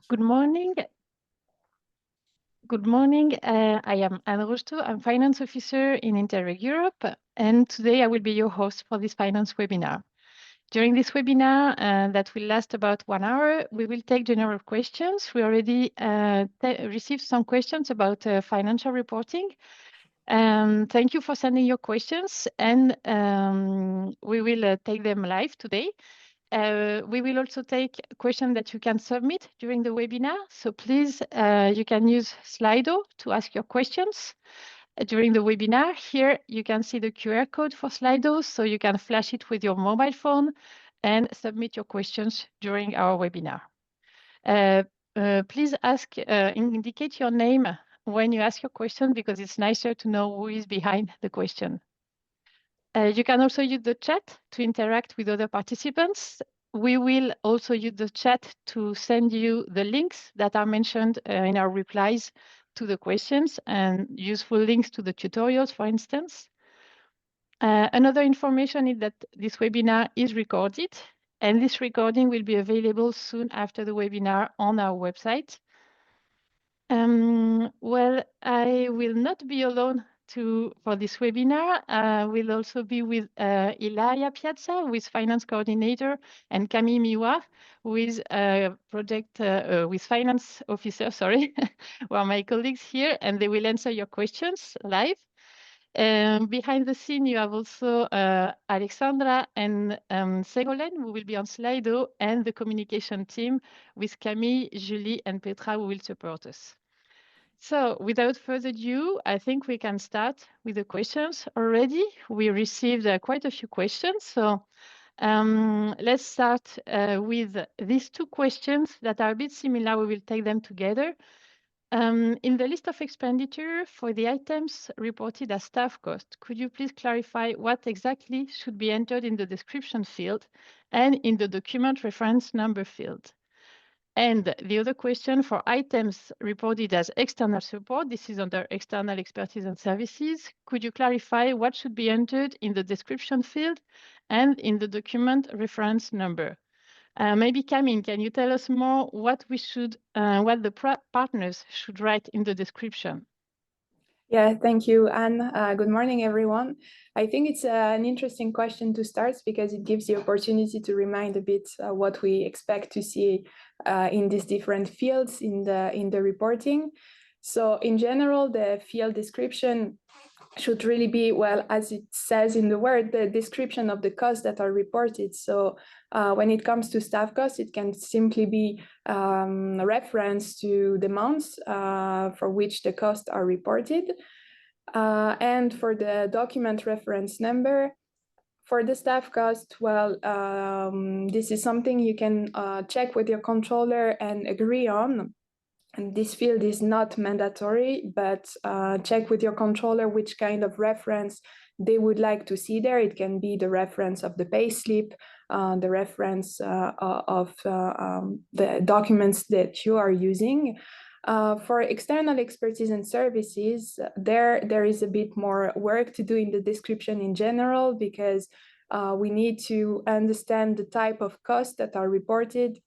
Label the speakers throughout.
Speaker 1: Good morning. Good morning. I am Anne Rocheteau. I'm Finance Officer in Interreg Europe, and today I will be your host for this finance webinar. During this webinar that will last about 1 hour, we will take general questions. We already received some questions about financial reporting. Thank you for sending your questions, and we will take them live today. We will also take questions that you can submit during the webinar. So please, you can use Slido to ask your questions during the webinar. Here, you can see the QR code for Slido, so you can flash it with your mobile phone and submit your questions during our webinar. Please indicate your name when you ask your question, because it's nicer to know who is behind the question. You can also use the chat to interact with other participants. We will also use the chat to send you the links that are mentioned in our replies to the questions and useful links to the tutorials, for instance. Another information is that this webinar is recorded, and this recording will be available soon after the webinar on our website. Well, I will not be alone for this webinar. We'll also be with Ilaria Piazza, who is Finance Coordinator, and Camille Miwa, who is Finance Officer, sorry, who are my colleagues here, and they will answer your questions live. Behind the scene, you have also Alexandra and Ségolène, who will be on Slido, and the communication team with Camille, Julie, and Petra, who will support us. So without further ado, I think we can start with the questions already. We received quite a few questions. So let's start with these two questions that are a bit similar. We will take them together. In the list of expenditure for the items reported as staff cost, could you please clarify what exactly should be entered in the description field and in the document reference number field? And the other question for items reported as external support, this is under external expertise and services. Could you clarify what should be entered in the description field and in the document reference number? Maybe Camille, can you tell us more what the partners should write in the description?
Speaker 2: Yeah, thank you, Anne. Good morning, everyone. I think it's an interesting question to start because it gives the opportunity to remind a bit what we expect to see in these different fields in the reporting. So in general, the field description should really be, well, as it says in the word, the description of the costs that are reported. So when it comes to staff costs, it can simply be a reference to the months for which the costs are reported. And for the document reference number, for the staff cost, well, this is something you can check with your controller and agree on. And this field is not mandatory, but check with your controller which kind of reference they would like to see there. It can be the reference of the payslip, the reference of the documents that you are using. For external expertise and services, there is a bit more work to do in the description in general, because we need to understand the type of costs that are reported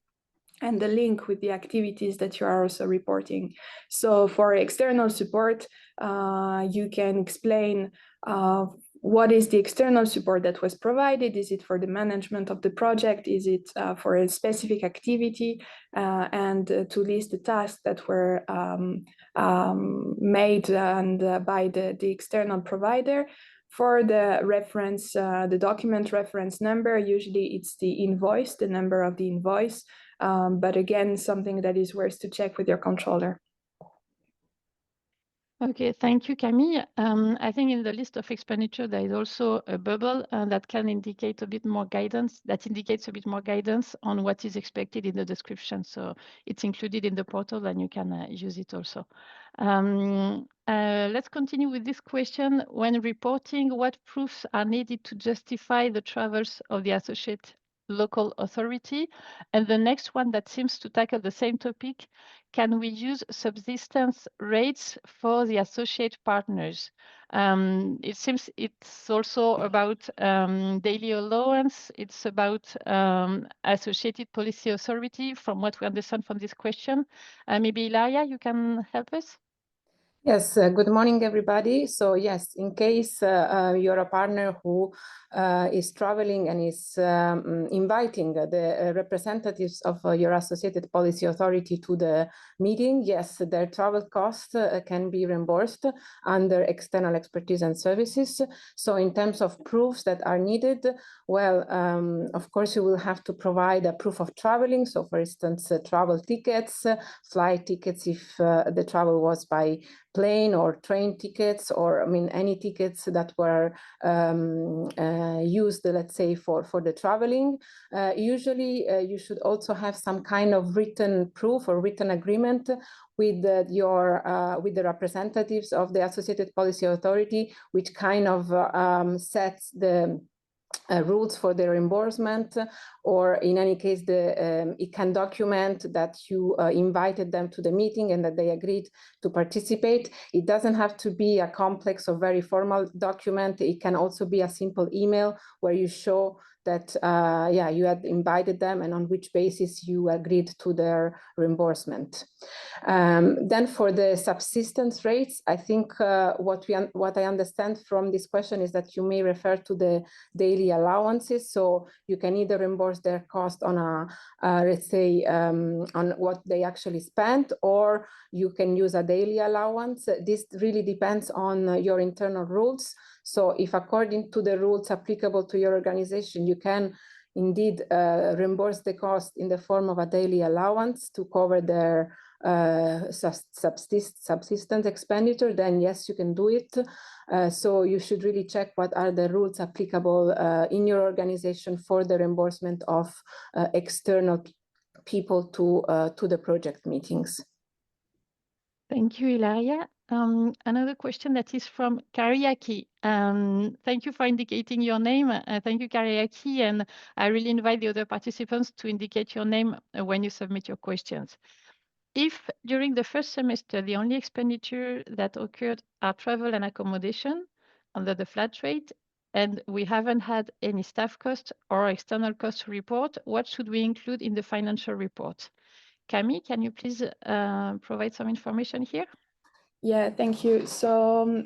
Speaker 2: and the link with the activities that you are also reporting. So for external support, you can explain what is the external support that was provided. Is it for the management of the project? Is it for a specific activity? And to list the tasks that were made by the external provider. For the reference, the document reference number, usually it's the invoice, the number of the invoice. But again, something that is worth to check with your controller.
Speaker 1: Okay, thank you, Camille. I think in the list of expenditure, there is also a bubble that can indicate a bit more guidance, that indicates a bit more guidance on what is expected in the description. So it's included in the portal and you can use it also. Let's continue with this question. When reporting, what proofs are needed to justify the travels of the associate local authority? And the next one that seems to tackle the same topic, can we use subsistence rates for the associate partners? It seems it's also about daily allowance. It's about associated policy authority, from what we understand from this question. Maybe Ilaria, you can help us?
Speaker 3: Yes, good morning, everybody. So yes, in case you're a partner who is traveling and is inviting the representatives of your associated policy authority to the meeting, yes, their travel costs can be reimbursed under external expertise and services. So in terms of proofs that are needed, well, of course, you will have to provide a proof of traveling. So for instance, travel tickets, flight tickets if the travel was by plane or train tickets, or I mean any tickets that were used, let's say, for the traveling. Usually you should also have some kind of written proof or written agreement with with the representatives of the associated policy authority, which kind of sets the rules for the reimbursement, or in any case, it can document that you invited them to the meeting and that they agreed to participate. It doesn't have to be a complex or very formal document. It can also be a simple email where you show that, yeah, you had invited them and on which basis you agreed to their reimbursement. Then for the subsistence rates, I think what I understand from this question is that you may refer to the daily allowances. So you can either reimburse their cost on let's say, on what they actually spent, or you can use a daily allowance. This really depends on your internal rules. So if according to the rules applicable to your organization, you can indeed reimburse the cost in the form of a daily allowance to cover their subsistence expenditure, then yes, you can do it. So you should really check what are the rules applicable in your organization for the reimbursement of external people to the project meetings.
Speaker 1: Thank you, Ilaria. Another question that is from Kariaki. Thank you for indicating your name. Thank you, Kariaki. And I really invite the other participants to indicate your name when you submit your questions. If during the first semester, the only expenditure that occurred are travel and accommodation under the flat rate, and we haven't had any staff cost or external cost report, what should we include in the financial report? Camille, can you please provide some information here?
Speaker 2: Yeah, thank you. So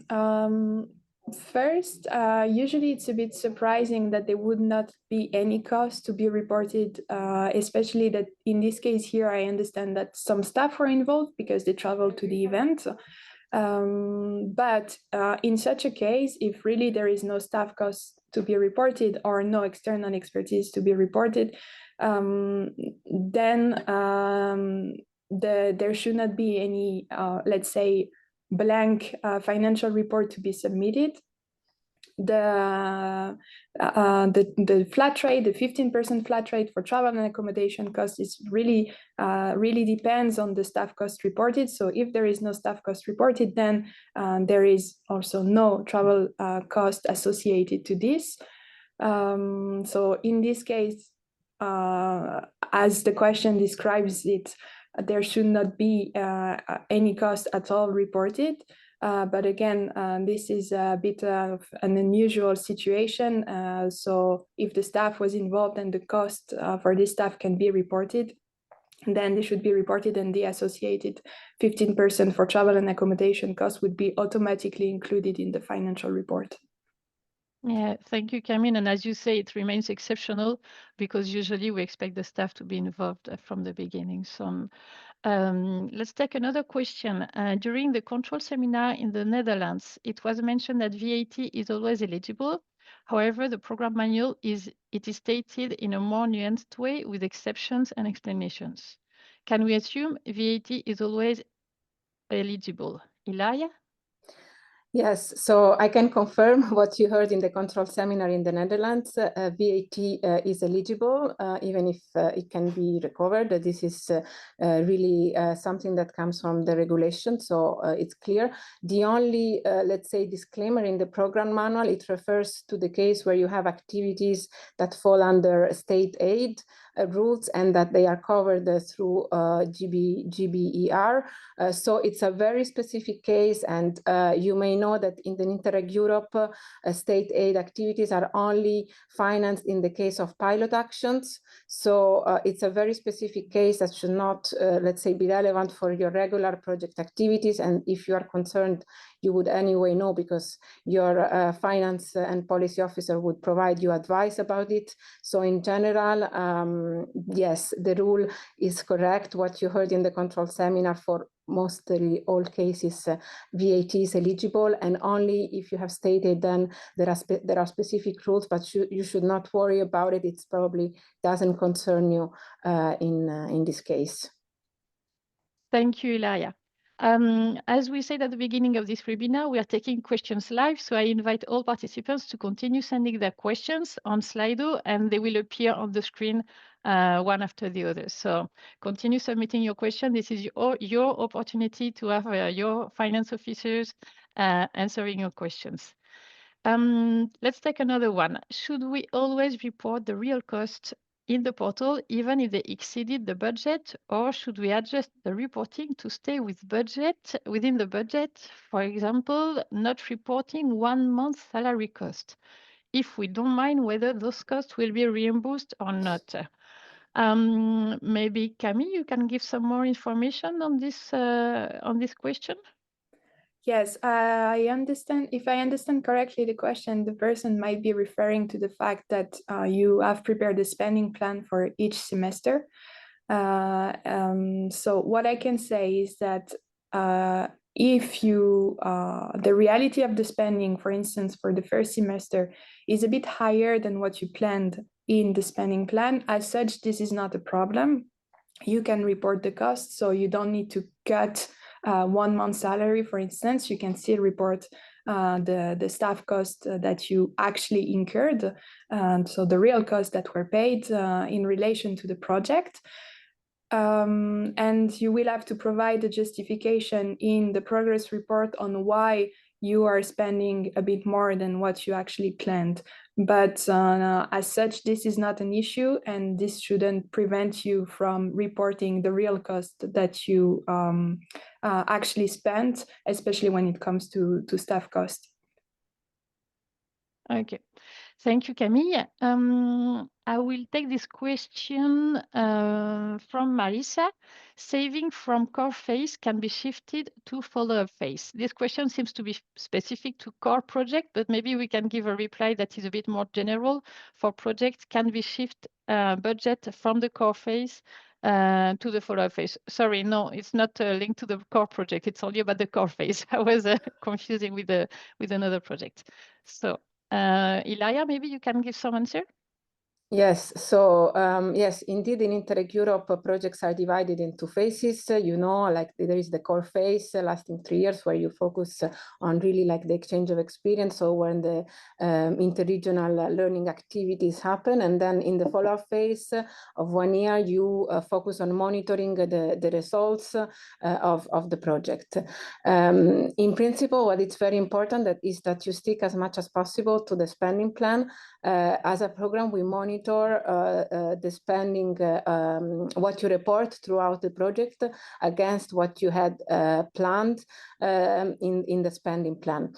Speaker 2: first, usually it's a bit surprising that there would not be any cost to be reported, especially that in this case here, I understand that some staff were involved because they traveled to the event. But in such a case, if really there is no staff cost to be reported or no external expertise to be reported, then there should not be any, let's say, blank financial report to be submitted. The flat rate, the 15% flat rate for travel and accommodation cost is really depends on the staff cost reported. So if there is no staff cost reported, then there is also no travel cost associated to this. So in this case, as the question describes it, there should not be any cost at all reported. But again, this is a bit of an unusual situation. So if the staff was involved and the cost for this staff can be reported, then they should be reported, and the associated 15% for travel and accommodation costs would be automatically included in the financial report.
Speaker 1: Yeah, thank you, Camille. And as you say, it remains exceptional because usually we expect the staff to be involved from the beginning. So let's take another question. During the control seminar in the Netherlands, it was mentioned that VAT is always eligible. However, the program manual is stated in a more nuanced way with exceptions and explanations. Can we assume VAT is always eligible? Ilaria?
Speaker 3: Yes, so I can confirm what you heard in the control seminar in the Netherlands. VAT is eligible, even if it can be recovered. This is really something that comes from the regulation, so it's clear. The only, let's say, disclaimer in the program manual, it refers to the case where you have activities that fall under state aid rules and that they are covered through GBER. So it's a very specific case, and you may know that in the Interreg Europe, state aid activities are only financed in the case of pilot actions. So it's a very specific case that should not, let's say, be relevant for your regular project activities. And if you are concerned, you would anyway know, because your finance and policy officer would provide you advice about it. So in general, yes, the rule is correct. What you heard in the control seminar, for mostly all cases, VAT is eligible, and only if you have stated, then there are specific rules, but you should not worry about it. It probably doesn't concern you in this case.
Speaker 1: Thank you, Ilaria. As we said at the beginning of this webinar, we are taking questions live, so I invite all participants to continue sending their questions on Slido, and they will appear on the screen one after the other. So continue submitting your question. This is your opportunity to have your finance officers answering your questions. Let's take another one. Should we always report the real cost in the portal, even if they exceeded the budget, or should we adjust the reporting to stay within the budget? For example, not reporting 1 month's salary cost, if we don't mind whether those costs will be reimbursed or not. Maybe Camille, you can give some more information on this question.
Speaker 2: Yes, I understand. If I understand correctly, the question, the person might be referring to the fact that you have prepared a spending plan for each semester. So what I can say is that if you, the reality of the spending, for instance, for the first semester is a bit higher than what you planned in the spending plan, as such, this is not a problem. You can report the cost, so you don't need to cut 1 month's salary, for instance. You can still report the staff cost that you actually incurred, so the real costs that were paid in relation to the project. And you will have to provide a justification in the progress report on why you are spending a bit more than what you actually planned. But as such, this is not an issue, and this shouldn't prevent you from reporting the real cost that you actually spent, especially when it comes to staff cost.
Speaker 1: Okay, thank you, Camille. I will take this question from Marisa. Saving from core phase can be shifted to follow-up phase. This question seems to be specific to core project, but maybe we can give a reply that is a bit more general. For projects, can we shift budget from the core phase to the follow-up phase? Sorry, no, it's not linked to the core project. It's only about the core phase. I was confusing with another project. So. Ilaria, maybe you can give some answer?
Speaker 3: Yes, so yes, indeed, in Interreg Europe, projects are divided into phases. You know, like there is the core phase lasting 3 years, where you focus on really like the exchange of experience, so when the interregional learning activities happen. And then in the follow-up phase of 1 year, you focus on monitoring the results of the project. In principle, what is very important is that you stick as much as possible to the spending plan. As a program, we monitor the spending, what you report throughout the project against what you had planned in the spending plan.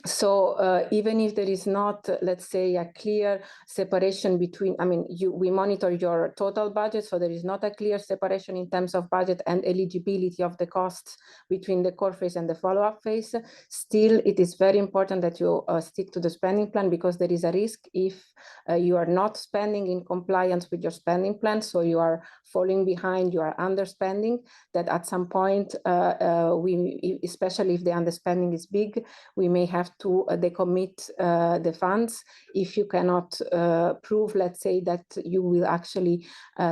Speaker 3: So even if there is not, let's say, a clear separation between, I mean, we monitor your total budget, so there is not a clear separation in terms of budget and eligibility of the costs between the core phase and the follow-up phase. Still, it is very important that you stick to the spending plan, because there is a risk if you are not spending in compliance with your spending plan, so you are falling behind, you are underspending, that at some point, especially if the underspending is big, we may have to decommit the funds if you cannot prove, let's say, that you will actually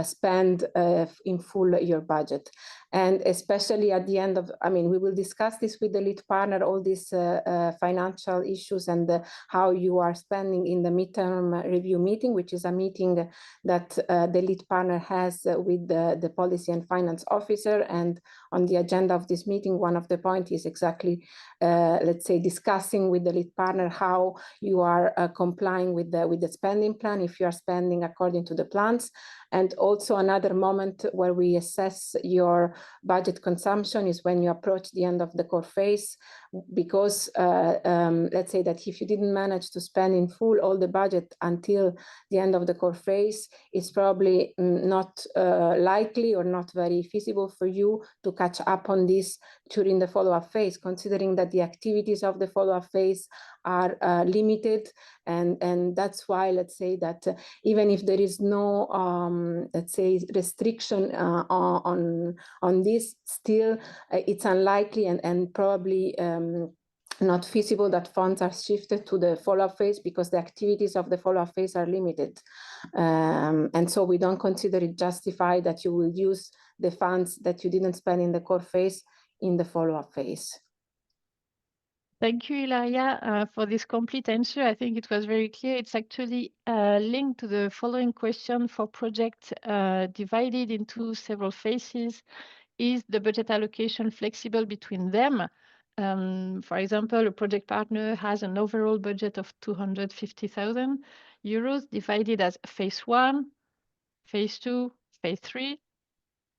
Speaker 3: spend in full your budget. And especially at the end of, I mean, we will discuss this with the lead partner, all these financial issues and how you are spending in the midterm review meeting, which is a meeting that the lead partner has with the policy and finance officer. And on the agenda of this meeting, one of the points is exactly, let's say, discussing with the lead partner how you are complying with the spending plan, if you are spending according to the plans. And also another moment where we assess your budget consumption is when you approach the end of the core phase, because let's say that if you didn't manage to spend in full all the budget until the end of the core phase, it's probably not likely or not very feasible for you to catch up on this during the follow-up phase, considering that the activities of the follow-up phase are limited. And that's why, let's say that even if there is no, let's say, restriction on this, still it's unlikely and probably not feasible that funds are shifted to the follow-up phase, because the activities of the follow-up phase are limited. And so we don't consider it justified that you will use the funds that you didn't spend in the core phase in the follow-up phase.
Speaker 1: Thank you, Ilaria, for this complete answer. I think it was very clear. It's actually linked to the following question for project divided into several phases. Is the budget allocation flexible between them? For example, a project partner has an overall budget of 250,000 euros divided as phase 1, phase 2, phase 3.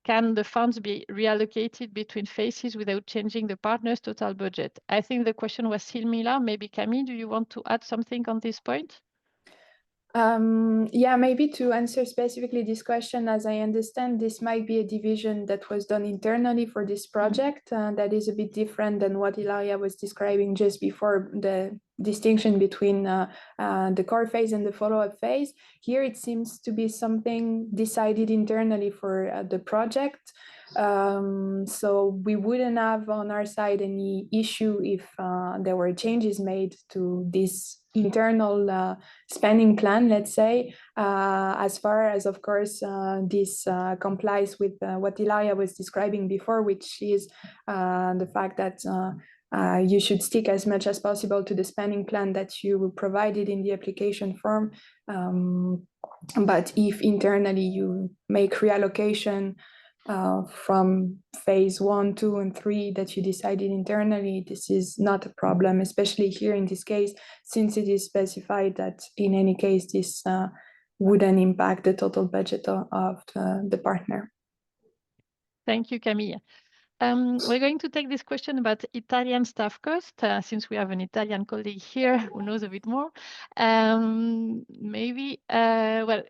Speaker 1: Can the funds be reallocated between phases without changing the partner's total budget? I think the question was similar. Maybe Camille, do you want to add something on this point?
Speaker 2: Yeah, maybe to answer specifically this question, as I understand, this might be a division that was done internally for this project that is a bit different than what Ilaria was describing just before, the distinction between the core phase and the follow-up phase. Here it seems to be something decided internally for the project. So we wouldn't have on our side any issue if there were changes made to this internal spending plan, let's say, as far as, of course, this complies with what Ilaria was describing before, which is the fact that you should stick as much as possible to the spending plan that you provided in the application form. But if internally you make reallocation from phase 1, 2, and 3 that you decided internally, this is not a problem, especially here in this case, since it is specified that in any case this wouldn't impact the total budget of the partner.
Speaker 1: Thank you, Camille. We're going to take this question about Italian staff cost, since we have an Italian colleague here who knows a bit more. Maybe, well,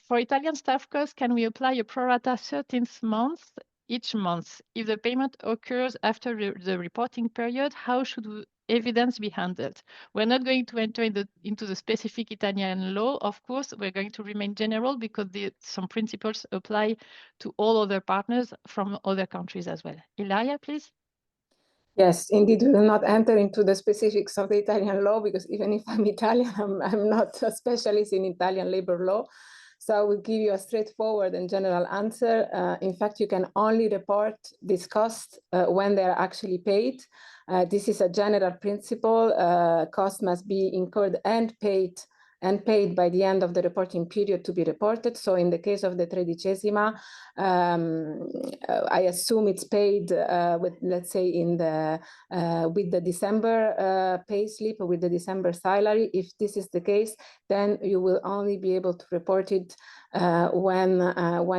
Speaker 1: for Italian staff costs, can we apply a pro rata 13th month each month? If the payment occurs after the reporting period, how should evidence be handled? We're not going to enter into the specific Italian law, of course. We're going to remain general because some principles apply to all other partners from other countries as well. Ilaria, please.
Speaker 3: Yes, indeed, we will not enter into the specifics of the Italian law, because even if I'm Italian, I'm not a specialist in Italian labor law. So I will give you a straightforward and general answer. In fact, you can only report this cost when they are actually paid. This is a general principle. Cost must be incurred and paid by the end of the reporting period to be reported. So in the case of the tredicesima, I assume it's paid with, let's say, with the December pay slip or with the December salary. If this is the case, then you will only be able to report it when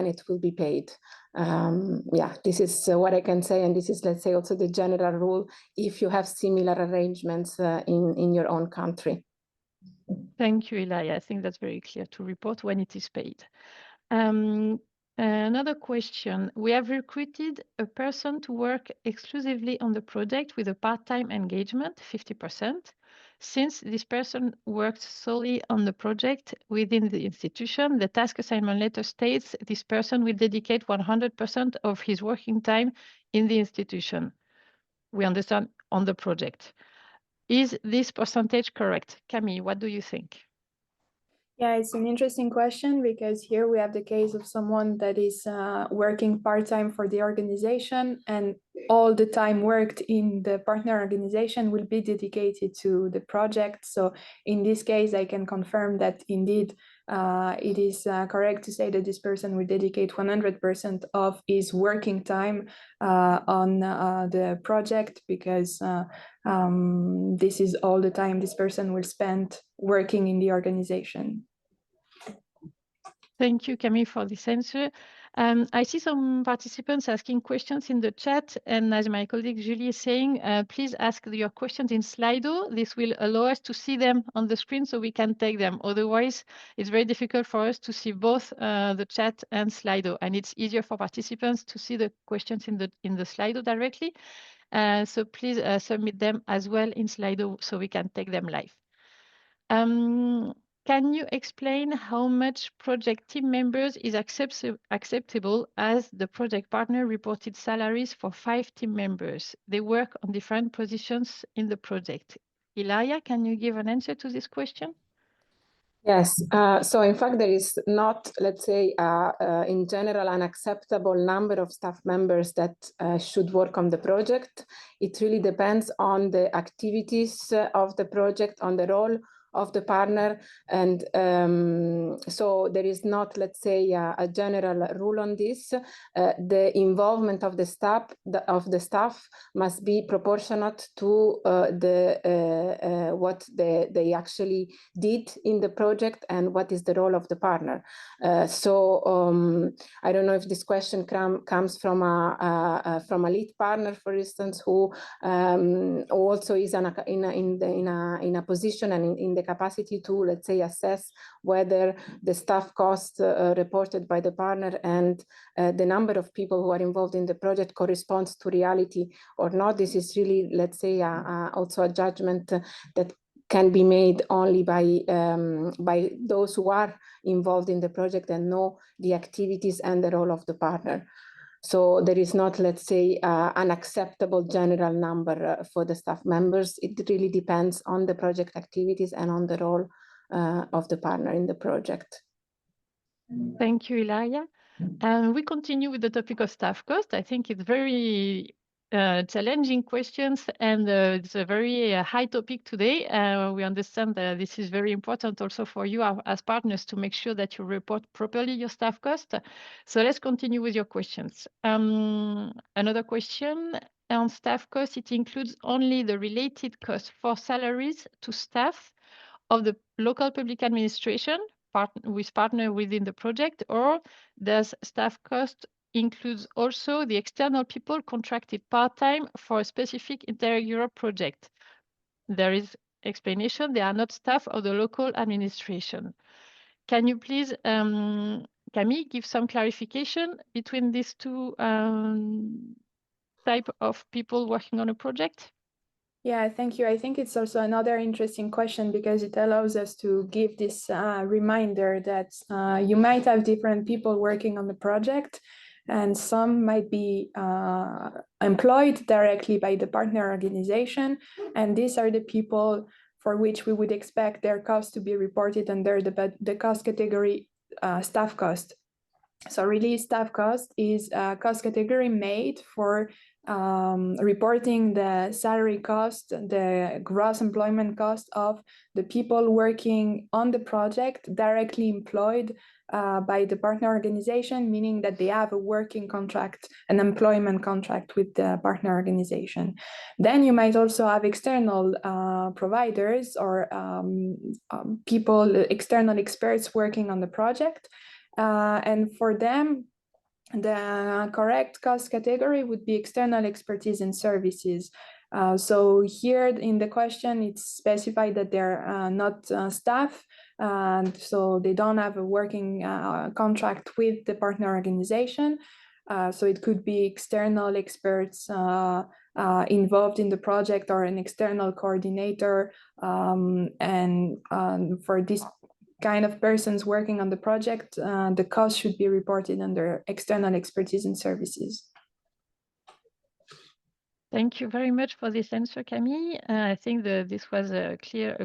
Speaker 3: it will be paid. Yeah, this is what I can say, and this is, let's say, also the general rule if you have similar arrangements in your own country.
Speaker 1: Thank you, Ilaria. I think that's very clear, to report when it is paid. Another question. We have recruited a person to work exclusively on the project with a part-time engagement, 50%. Since this person works solely on the project within the institution, the task assignment letter states this person will dedicate 100% of his working time in the institution. We understand on the project. Is this percentage correct? Camille, what do you think?
Speaker 2: Yeah, it's an interesting question, because here we have the case of someone that is working part-time for the organization, and all the time worked in the partner organization will be dedicated to the project. So in this case, I can confirm that indeed it is correct to say that this person will dedicate 100% of his working time on the project, because this is all the time this person will spend working in the organization.
Speaker 1: Thank you, Camille, for this answer. I see some participants asking questions in the chat, and as my colleague Julie is saying, please ask your questions in Slido. This will allow us to see them on the screen so we can take them. Otherwise, it's very difficult for us to see both the chat and Slido, and it's easier for participants to see the questions in the Slido directly. So please submit them as well in Slido so we can take them live. Can you explain how much project team members is acceptable as the project partner reported salaries for 5 team members? They work on different positions in the project. Ilaria, can you give an answer to this question?
Speaker 3: Yes, so in fact, there is not, let's say, in general, an acceptable number of staff members that should work on the project. It really depends on the activities of the project, on the role of the partner. And so there is not, let's say, a general rule on this. The involvement of the staff must be proportionate to what they actually did in the project and what is the role of the partner. I don't know if this question comes from a lead partner, for instance, who also is in a position and in the capacity to, let's say, assess whether the staff cost reported by the partner and the number of people who are involved in the project corresponds to reality or not. This is really, let's say, also a judgment that can be made only by those who are involved in the project and know the activities and the role of the partner. So there is not, let's say, an acceptable general number for the staff members. It really depends on the project activities and on the role of the partner in the project.
Speaker 1: Thank you, Ilaria. We continue with the topic of staff cost. I think it's very challenging questions, and it's a very high topic today. We understand that this is very important also for you as partners to make sure that you report properly your staff cost. So let's continue with your questions. Another question on staff cost, it includes only the related cost for salaries to staff of the local public administration with partner within the project, or does staff cost includes also the external people contracted part-time for a specific Interreg Europe project? There is explanation, they are not staff of the local administration. Can you please, Camille, give some clarification between these two type of people working on a project?
Speaker 2: Yeah, thank you. I think it's also another interesting question because it allows us to give this reminder that you might have different people working on the project, and some might be employed directly by the partner organization. And these are the people for which we would expect their cost to be reported under the cost category staff cost. So really, staff cost is a cost category made for reporting the salary cost, the gross employment cost of the people working on the project directly employed by the partner organization, meaning that they have a working contract, an employment contract with the partner organization. Then you might also have external providers or people, external experts working on the project. And for them, the correct cost category would be external expertise and services. So here in the question, it's specified that they're not staff, and so they don't have a working contract with the partner organization. So it could be external experts involved in the project or an external coordinator. And for this kind of persons working on the project, the cost should be reported under external expertise and services.
Speaker 1: Thank you very much for this answer, Camille. I think this was a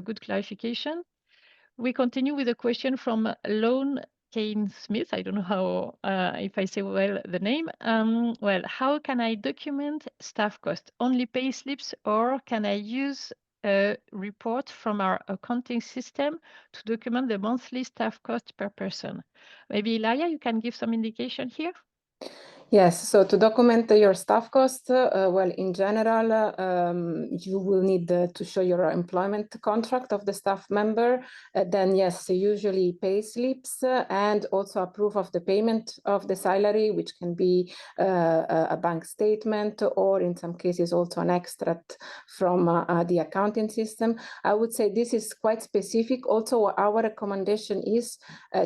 Speaker 1: good clarification. We continue with a question from Lone Kane Smith. I don't know how, if I say well the name. Well, how can I document staff cost? Only pay slips, or can I use a report from our accounting system to document the monthly staff cost per person? Maybe Ilaria, you can give some indication here?
Speaker 3: Yes, so to document your staff cost, well, in general, you will need to show your employment contract of the staff member. Then, yes, usually pay slips and also a proof of the payment of the salary, which can be a bank statement or in some cases also an extract from the accounting system. I would say this is quite specific. Also, our recommendation is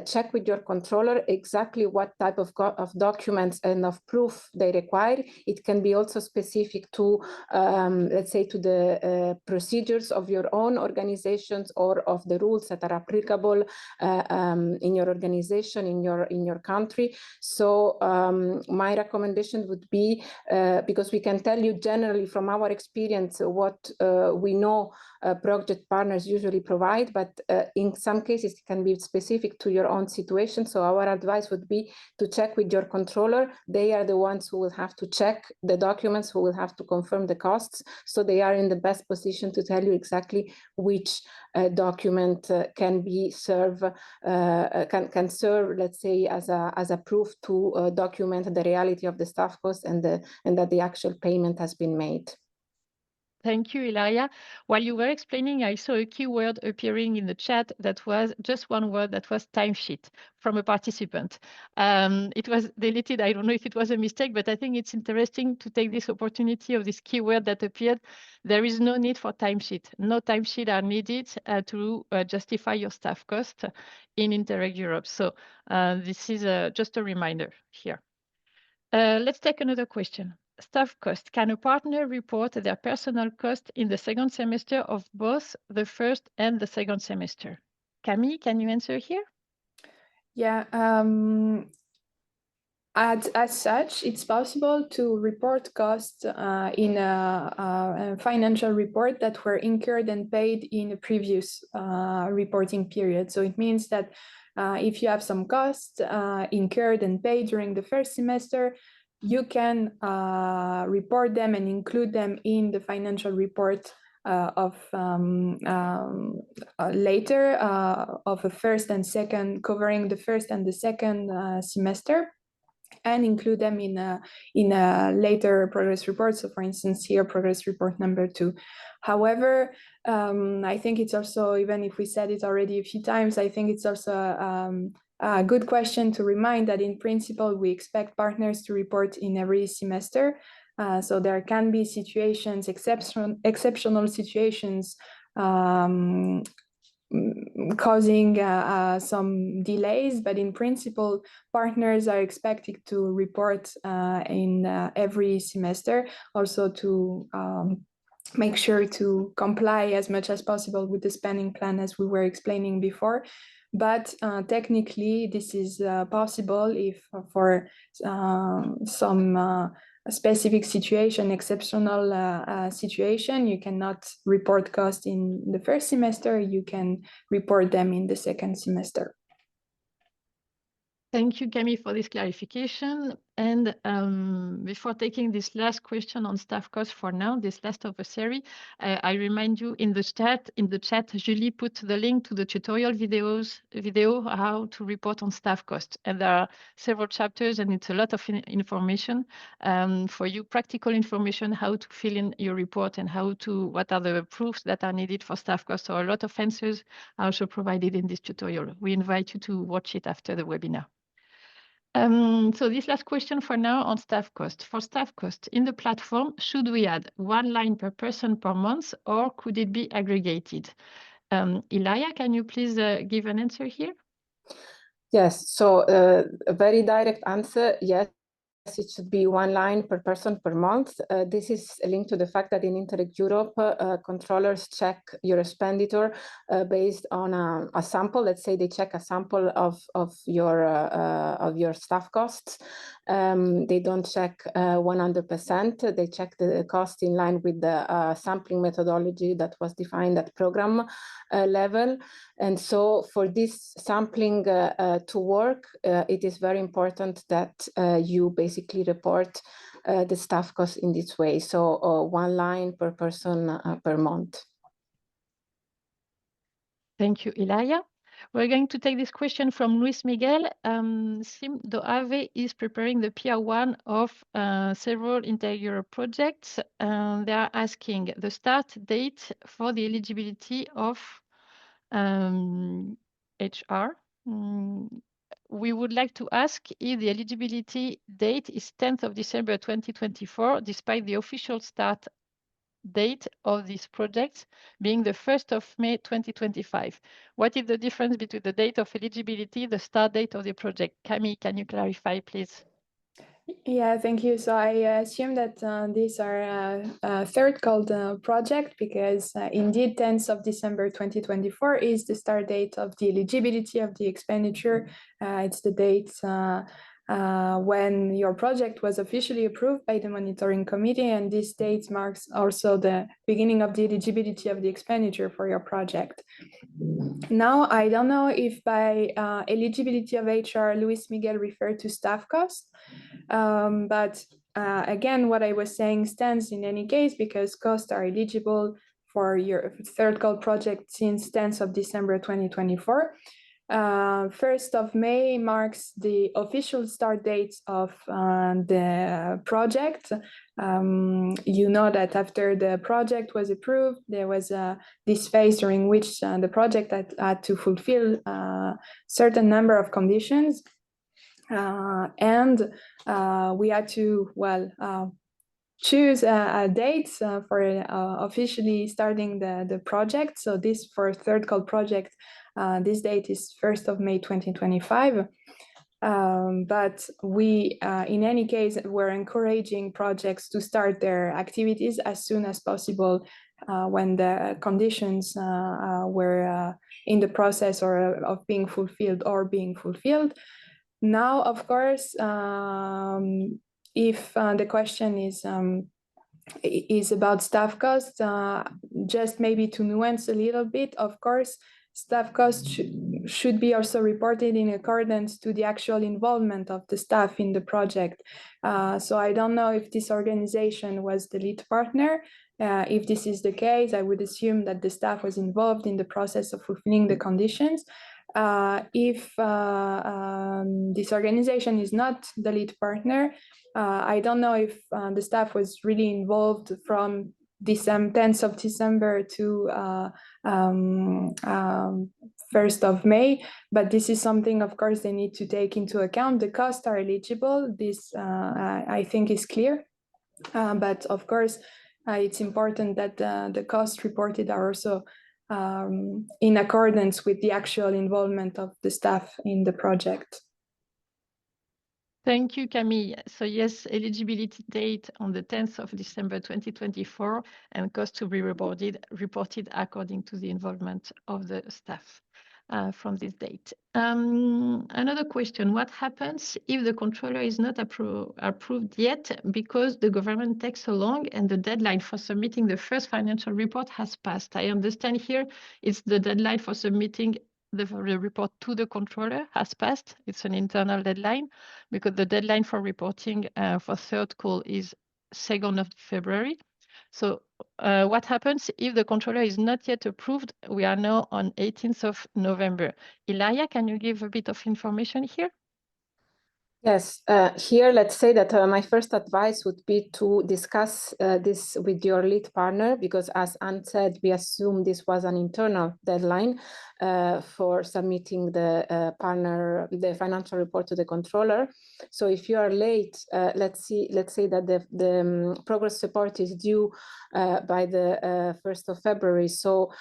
Speaker 3: check with your controller exactly what type of documents and of proof they require. It can be also specific to, let's say, to the procedures of your own organizations or of the rules that are applicable in your organization, in your country. So my recommendation would be, because we can tell you generally from our experience what we know project partners usually provide, but in some cases it can be specific to your own situation. So our advice would be to check with your controller. They are the ones who will have to check the documents, who will have to confirm the costs. So they are in the best position to tell you exactly which document can serve, let's say, as a proof to document the reality of the staff cost and that the actual payment has been made.
Speaker 1: Thank you, Ilaria. While you were explaining, I saw a keyword appearing in the chat that was just one word, that was timesheet from a participant. It was deleted. I don't know if it was a mistake, but I think it's interesting to take this opportunity of this keyword that appeared. There is no need for timesheet. No timesheet are needed to justify your staff cost in Interreg Europe. So this is just a reminder here. Let's take another question. Staff cost. Can a partner report their personal cost in the second semester of both the first and the second semester? Camille, can you answer here?
Speaker 2: Yeah, as such, it's possible to report costs in a financial report that were incurred and paid in a previous reporting period. So it means that if you have some costs incurred and paid during the first semester, you can report them and include them in the financial report later of a first and second, covering the first and the second semester, and include them in a later progress report. So for instance, here, progress report number 2. However, I think it's also, even if we said it already a few times, I think it's also a good question to remind that in principle, we expect partners to report in every semester. So there can be situations, exceptional situations, causing some delays, but in principle, partners are expected to report in every semester, also to make sure to comply as much as possible with the spending plan, as we were explaining before. But technically, this is possible if for some specific situation, exceptional situation, you cannot report costs in the first semester, you can report them in the second semester.
Speaker 1: Thank you, Camille, for this clarification. And before taking this last question on staff costs for now, this last of a series, I remind you in the chat, Julie put the link to the tutorial video how to report on staff costs. And there are several chapters, and it's a lot of information for you, practical information, how to fill in your report and what are the proofs that are needed for staff costs. So a lot of answers are also provided in this tutorial. We invite you to watch it after the webinar. So this last question for now on staff cost. For staff cost in the platform, should we add one line per person per month, or could it be aggregated? Ilaria, can you please give an answer here?
Speaker 3: Yes, so a very direct answer, yes. It should be one line per person per month. This is linked to the fact that in Interreg Europe, controllers check your expenditure based on a sample. Let's say they check a sample of your staff costs. They don't check 100%. They check the cost in line with the sampling methodology that was defined at program level. And so for this sampling to work, it is very important that you basically report the staff costs in this way. So one line per person per month.
Speaker 1: Thank you, Ilaria. We're going to take this question from Luis Miguel. SIM do Ave is preparing the PR1 of several Interreg Europe projects. They are asking the start date for the eligibility of HR. We would like to ask if the eligibility date is 10th of December 2024, despite the official start date of these projects being the 1st of May 2025. What is the difference between the date of eligibility, the start date of the project? Camille, can you clarify, please?
Speaker 2: Yeah, thank you. So I assume that these are a third called project because indeed 10th of December 2024 is the start date of the eligibility of the expenditure. It's the date when your project was officially approved by the monitoring committee, and this date marks also the beginning of the eligibility of the expenditure for your project. Now, I don't know if by eligibility of HR, Luis Miguel referred to staff costs, but again, what I was saying stands in any case because costs are eligible for your third call project since 10th of December 2024. 1st of May marks the official start date of the project. You know that after the project was approved, there was this phase during which the project had to fulfill a certain number of conditions. And we had to, choose a date for officially starting the project. So this for third call project, this date is 1st of May 2025. But we, in any case, we're encouraging projects to start their activities as soon as possible when the conditions were in the process or of being fulfilled or being fulfilled. Now, of course, if the question is about staff costs, just maybe to nuance a little bit, of course, staff costs should be also reported in accordance to the actual involvement of the staff in the project. So I don't know if this organization was the lead partner. If this is the case, I would assume that the staff was involved in the process of fulfilling the conditions. If this organization is not the lead partner, I don't know if the staff was really involved from 10th of December to 1st of May, but this is something, of course, they need to take into account. The costs are eligible. This, I think, is clear. But of course, it's important that the costs reported are also in accordance with the actual involvement of the staff in the project.
Speaker 1: Thank you, Camille. So yes, eligibility date on the 10th of December 2024 and cost to be reported according to the involvement of the staff from this date. Another question, what happens if the controller is not approved yet because the government takes so long and the deadline for submitting the first financial report has passed? I understand here it's the deadline for submitting the report to the controller has passed. It's an internal deadline because the deadline for reporting for third call is 2nd of February. So what happens if the controller is not yet approved? We are now on 18th of November. Ilaria, can you give a bit of information here?
Speaker 3: Yes, here let's say that my first advice would be to discuss this with your lead partner, because as Anne said, we assume this was an internal deadline for submitting the financial report to the controller. So if you are late, let's say that the progress report is due by the 1st of February. So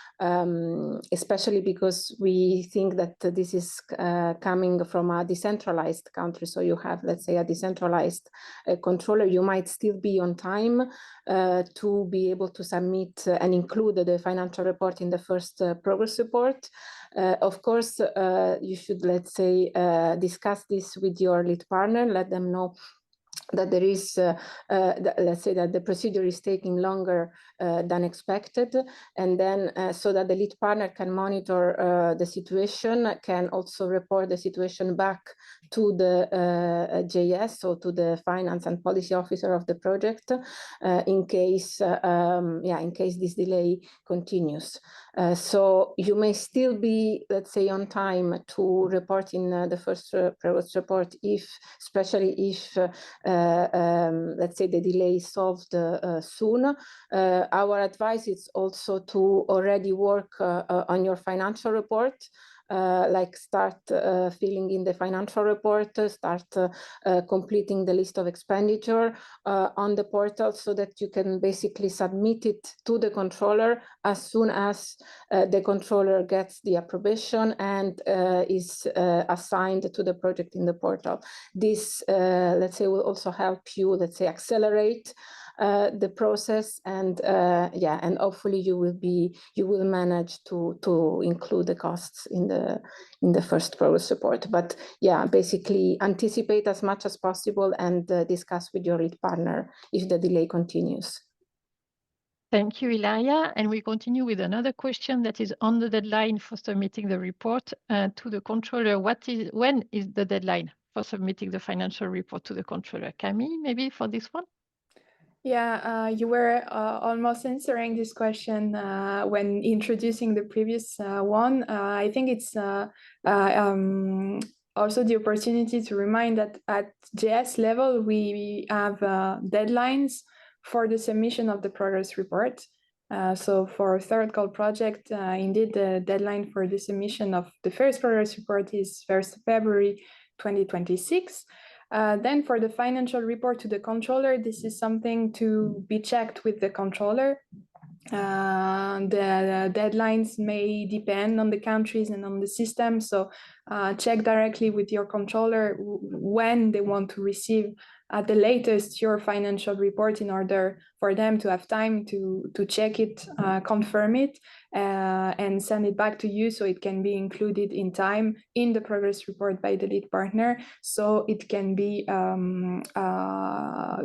Speaker 3: especially because we think that this is coming from a decentralized country. So you have, let's say, a decentralized controller, you might still be on time to be able to submit and include the financial report in the first progress report. Of course, you should, let's say, discuss this with your lead partner, let them know that there is, let's say that the procedure is taking longer than expected, and then so that the lead partner can monitor the situation, can also report the situation back to the JS, so to the finance and policy officer of the project, in case this delay continues. So you may still be, let's say, on time to report in the first progress report, especially if let's say the delay is solved soon. Our advice is also to already work on your financial report. Like start filling in the financial report, start completing the list of expenditure on the portal, so that you can basically submit it to the controller as soon as the controller gets the approbation and is assigned to the project in the portal. This, let's say, will also help you, let's say, accelerate the process, and and hopefully you will manage to include the costs in the first progress report. But yeah, basically anticipate as much as possible and discuss with your lead partner if the delay continues.
Speaker 1: Thank you, Ilaria. And we continue with another question that is on the deadline for submitting the report to the controller. When is the deadline for submitting the financial report to the controller? Camille, maybe for this one?
Speaker 2: Yeah, you were almost answering this question when introducing the previous one. I think it's also the opportunity to remind that at JS level, we have deadlines for the submission of the progress report. So for third call project, indeed, the deadline for the submission of the first progress report is 1st February 2026. Then for the financial report to the controller, this is something to be checked with the controller. The deadlines may depend on the countries and on the system. So check directly with your controller when they want to receive at the latest your financial report, in order for them to have time to check it, confirm it, and send it back to you, so it can be included in time in the progress report by the lead partner, so it can be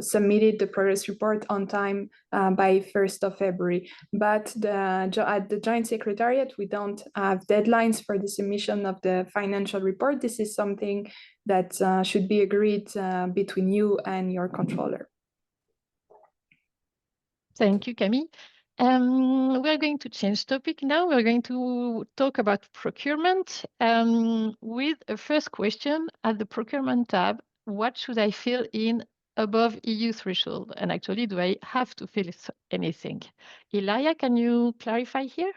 Speaker 2: submitted, the progress report, on time by 1st of February. But at the Joint Secretariat, we don't have deadlines for the submission of the financial report. This is something that should be agreed between you and your controller.
Speaker 1: Thank you, Camille. We're going to change topic now. We're going to talk about procurement with a first question at the procurement tab. What should I fill in above EU threshold? And actually, do I have to fill anything? Ilaria, can you clarify here?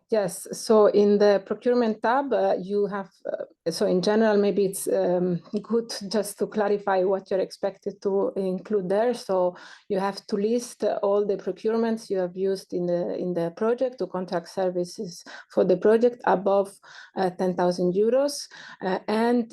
Speaker 3: Yes, so in the procurement tab, you have, so in general, maybe it's good just to clarify what you're expected to include there. So you have to list all the procurements you have used in the project to contract services for the project above 10,000 euros. And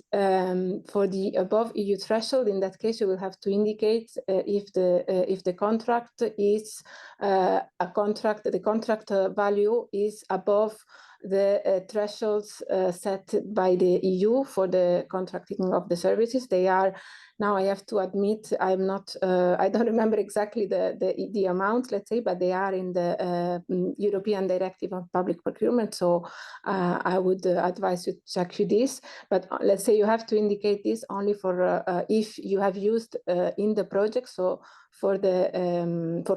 Speaker 3: for the above EU threshold, in that case, you will have to indicate if the contract is a contract, the contract value is above the thresholds set by the EU for the contracting of the services. They are, now I have to admit, I'm not, I don't remember exactly the amount, let's say, but they are in the European Directive on Public Procurement. So I would advise you to check this. But let's say you have to indicate this only for if you have used in the project. So for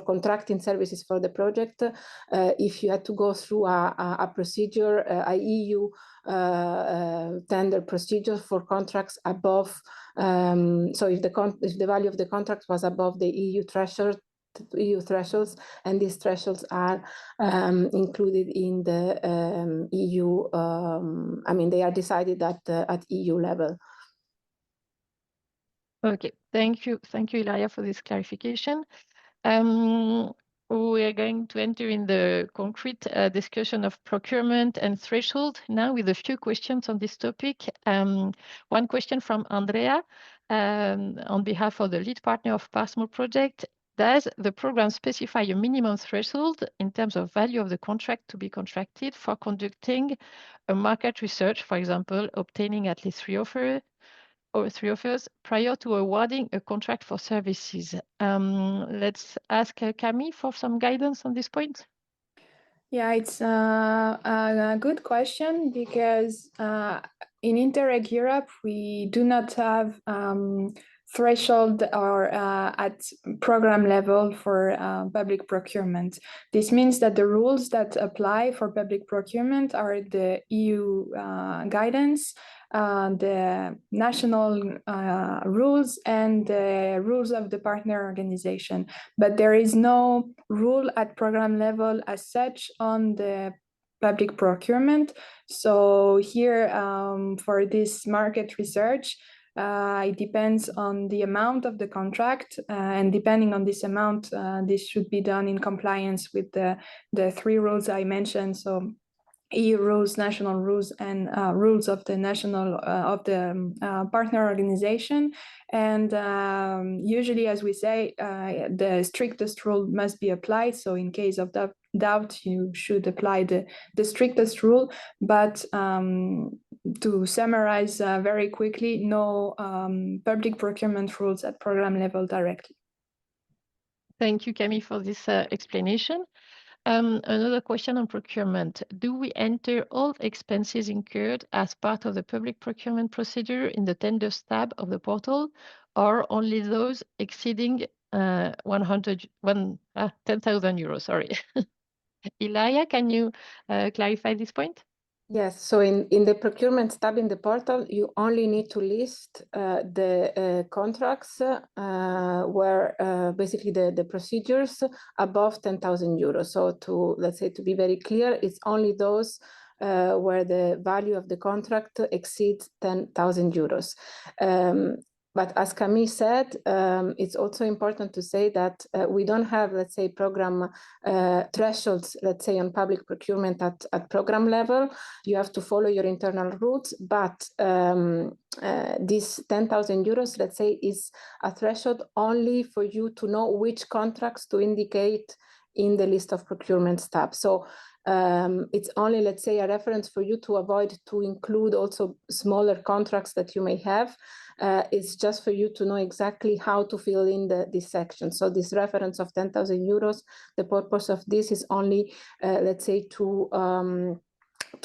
Speaker 3: contracting services for the project, if you had to go through a procedure, a EU tender procedure for contracts above, so if the value of the contract was above the EU thresholds, and these thresholds are included in the EU, I mean, they are decided at EU level.
Speaker 1: Okay, thank you, Ilaria, for this clarification. We are going to enter in the concrete discussion of procurement and threshold now, with a few questions on this topic. One question from Andrea on behalf of the lead partner of PASMO project. Does the program specify a minimum threshold in terms of value of the contract to be contracted for conducting a market research, for example, obtaining at least three offers prior to awarding a contract for services? Let's ask Camille for some guidance on this point.
Speaker 2: Yeah, it's a good question, because in Interreg Europe, we do not have threshold or at program level for public procurement. This means that the rules that apply for public procurement are the EU guidance, the national rules, and the rules of the partner organization. But there is no rule at program level as such on the public procurement. So here, for this market research, it depends on the amount of the contract, and depending on this amount, this should be done in compliance with the three rules I mentioned. So EU rules, national rules, and rules of the national partner organization. And usually, as we say, the strictest rule must be applied. So in case of doubt, you should apply the strictest rule. But to summarize very quickly, no public procurement rules at program level directly.
Speaker 1: Thank you, Camille, for this explanation. Another question on procurement. Do we enter all expenses incurred as part of the public procurement procedure in the tenders tab of the portal, or only those exceeding 10,000 euros? Sorry. Ilaria, can you clarify this point?
Speaker 3: Yes, so in the procurement tab in the portal, you only need to list the contracts where basically the procedures above 10,000 euros. So let's say to be very clear, it's only those where the value of the contract exceeds 10,000 euros. But as Camille said, it's also important to say that we don't have, let's say, program thresholds, let's say, on public procurement at program level. You have to follow your internal routes, but this 10,000 euros, let's say, is a threshold only for you to know which contracts to indicate in the list of procurement tab. So it's only, let's say, a reference for you to avoid to include also smaller contracts that you may have. It's just for you to know exactly how to fill in this section. So this reference of 10,000 euros, the purpose of this is only, let's say, to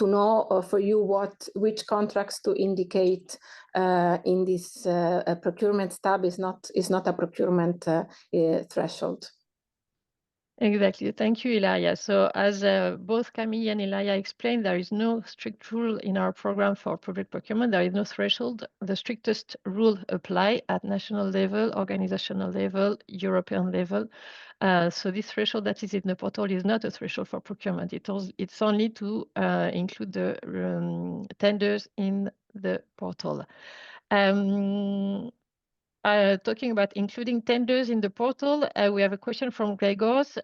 Speaker 3: know for you which contracts to indicate in this procurement tab is not a procurement threshold.
Speaker 1: Exactly. Thank you, Ilaria. So as both Camille and Ilaria explained, there is no strict rule in our program for public procurement. There is no threshold. The strictest rule apply at national level, organizational level, European level. So this threshold that is in the portal is not a threshold for procurement. It's only to include the tenders in the portal. Talking about including tenders in the portal, we have a question from Gregors.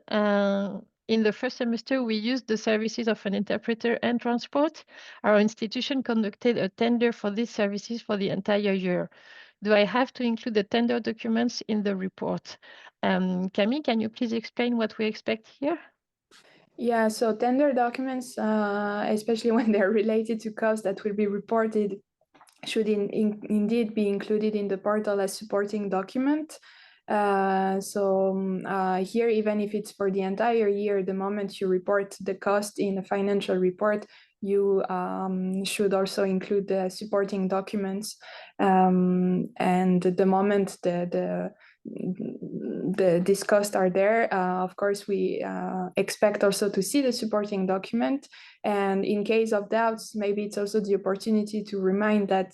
Speaker 1: In the first semester, we used the services of an interpreter and transport. Our institution conducted a tender for these services for the entire year. Do I have to include the tender documents in the report? Camille, can you please explain what we expect here?
Speaker 2: Yeah, so tender documents, especially when they're related to costs that will be reported, should indeed be included in the portal as supporting document. Here, even if it's for the entire year, the moment you report the cost in a financial report, you should also include the supporting documents. And the moment these costs are there, of course, we expect also to see the supporting document. And in case of doubts, maybe it's also the opportunity to remind that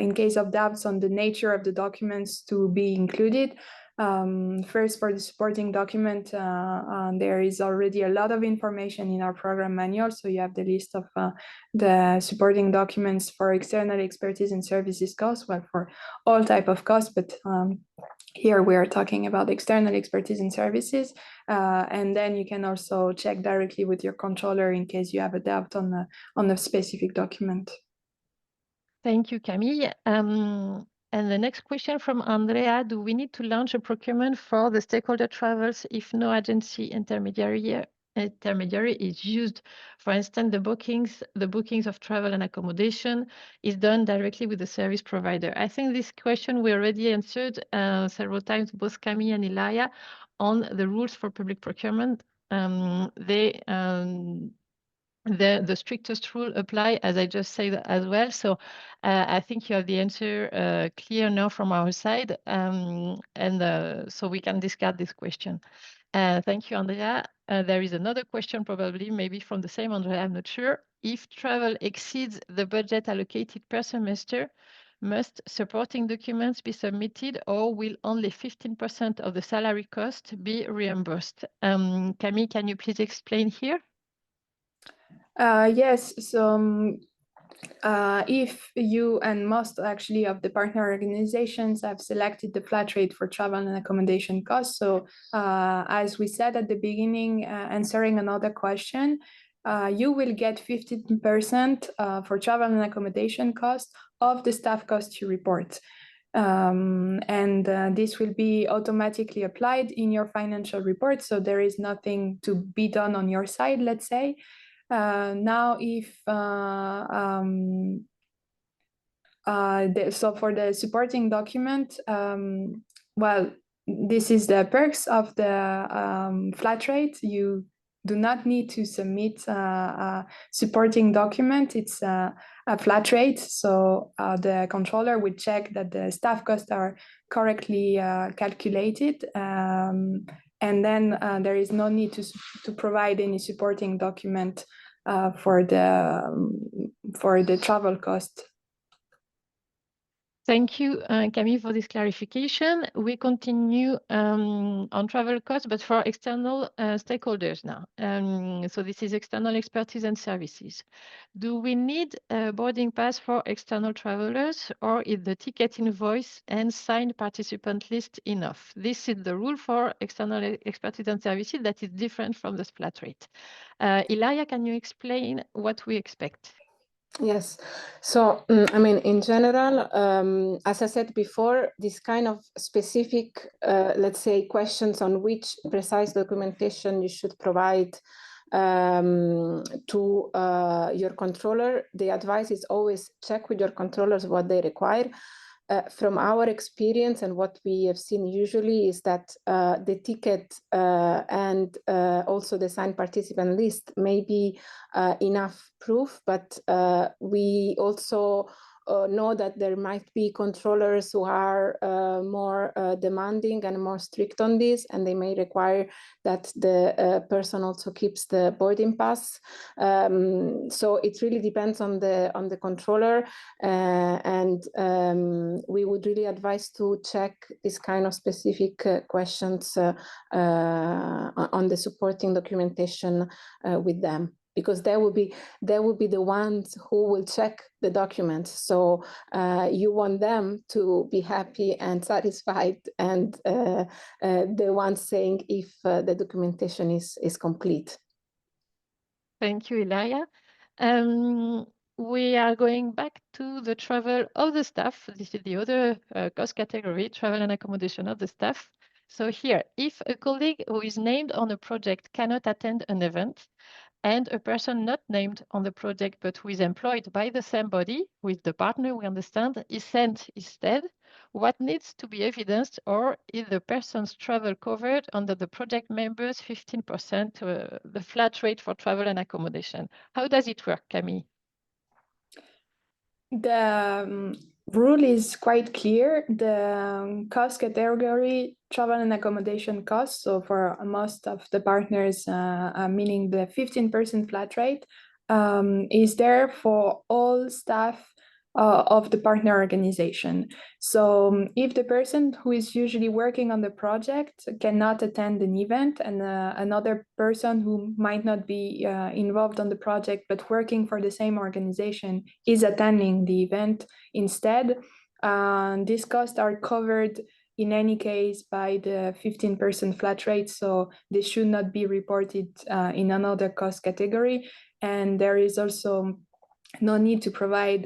Speaker 2: in case of doubts on the nature of the documents to be included. First, for the supporting document, there is already a lot of information in our program manual. So you have the list of the supporting documents for external expertise and services costs, well, for all type of costs, but here we are talking about external expertise and services. And then you can also check directly with your controller in case you have a doubt on a specific document.
Speaker 1: Thank you, Camille. And the next question from Andrea, do we need to launch a procurement for the stakeholder travels if no agency intermediary is used? For instance, the bookings of travel and accommodation is done directly with the service provider. I think this question we already answered several times, both Camille and Ilaria, on the rules for public procurement. the strictest rule apply, as I just said as well. So I think you have the answer clear now from our side, so we can discard this question. Thank you, Andrea. There is another question, probably maybe from the same Andrea, I'm not sure. If travel exceeds the budget allocated per semester, must supporting documents be submitted, or will only 15% of the salary cost be reimbursed? Camille, can you please explain here?
Speaker 2: Yes, so if you and most actually of the partner organizations have selected the flat rate for travel and accommodation costs, so as we said at the beginning, answering another question, you will get 15% for travel and accommodation costs of the staff costs you report. And this will be automatically applied in your financial report, so there is nothing to be done on your side, let's say. Now, so for the supporting document, well, this is the perks of the flat rate. You do not need to submit a supporting document. It's a flat rate, so the controller will check that the staff costs are correctly calculated. And then there is no need to provide any supporting document for the travel cost.
Speaker 1: Thank you, Camille, for this clarification. We continue on travel costs, but for external stakeholders now. So this is external expertise and services. Do we need a boarding pass for external travelers, or is the ticket invoice and signed participant list enough? This is the rule for external expertise and services that is different from the flat rate. Ilaria, can you explain what we expect?
Speaker 3: Yes. So, I mean, in general, as I said before, this kind of specific, let's say, questions on which precise documentation you should provide to your controller, the advice is always check with your controllers what they require. From our experience and what we have seen usually is that the ticket and also the signed participant list may be enough proof, but we also know that there might be controllers who are more demanding and more strict on this, and they may require that the person also keeps the boarding pass. So it really depends on the controller, and we would really advise to check this kind of specific questions on the supporting documentation with them, because they will be the ones who will check the documents. So you want them to be happy and satisfied, and the ones saying if the documentation is complete.
Speaker 1: Thank you, Ilaria. We are going back to the travel of the staff. This is the other cost category, travel and accommodation of the staff. So here, if a colleague who is named on a project cannot attend an event, and a person not named on the project but who is employed by the same body, with the partner, we understand, is sent instead, what needs to be evidenced, or is the person's travel covered under the project member's 15%, the flat rate for travel and accommodation? How does it work, Camille?
Speaker 2: The rule is quite clear. The cost category, travel and accommodation costs, so for most of the partners, meaning the 15% flat rate, is there for all staff of the partner organization. So if the person who is usually working on the project cannot attend an event, and another person who might not be involved on the project but working for the same organization is attending the event instead, these costs are covered in any case by the 15% flat rate, so they should not be reported in another cost category. And there is also no need to provide